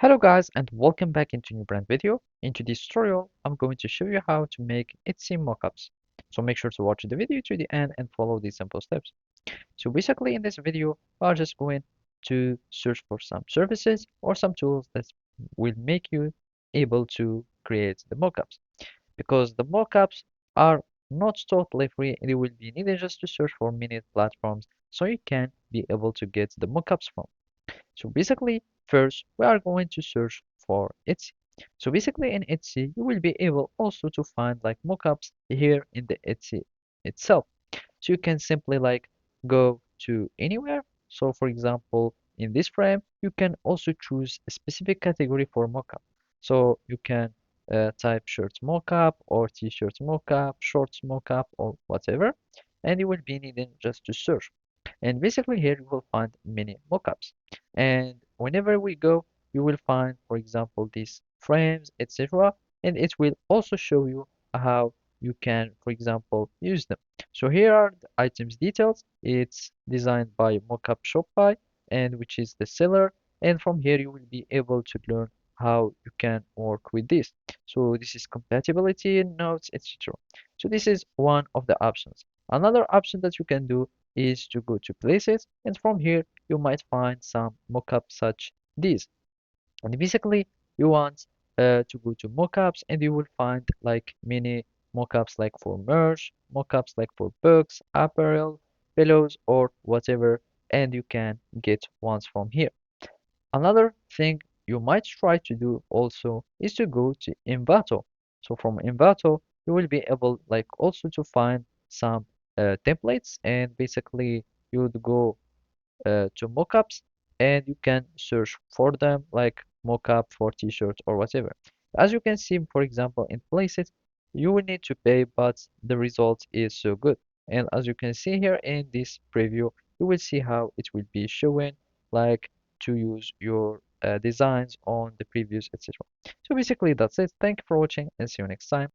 Hello guys and welcome back into a new brand video. In this tutorial, I'm going to show you how to make Etsy mockups. So make sure to watch the video to the end and follow these simple steps. So basically in this video, we are just going to search for some services or some tools that will make you able to create the mockups. Because the mockups are not totally free, and you will be needed just to search for many platforms so you can be able to get the mockups from. So basically, first we are going to search for Etsy. So basically in Etsy, you will be able also to find like mockups here in the Etsy itself. So you can simply like go to anywhere. So for example, in this frame, you can also choose a specific category for mockup. So you can type shirts mockup or t-shirts mockup, shorts mockup or whatever, and you will be needing just to search. And basically here you will find many mockups. And whenever we go, you will find, for example, these frames, etc. And it will also show you how you can, for example, use them. So here are the items details. It's designed by Mockup Shopify, and which is the seller. And from here you will be able to learn how you can work with this. So this is compatibility, notes, etc. So this is one of the options. Another option that you can do is to go to places, and from here you might find some mockups such these. And basically you want to go to mockups, and you will find like many mockups like for merch, mockups like for books, apparel, pillows, or whatever, and you can get ones from here. Another thing you might try to do also is to go to Envato. So from Envato, you will be able like also to find some templates, and basically you would go to mockups, and you can search for them like mockup for t-shirts or whatever. As you can see, for example, in places, you will need to pay, but the result is so good. And as you can see here in this preview, you will see how it will be showing like to use your designs on the previews, etc. So basically that's it. Thank you for watching and see you next time.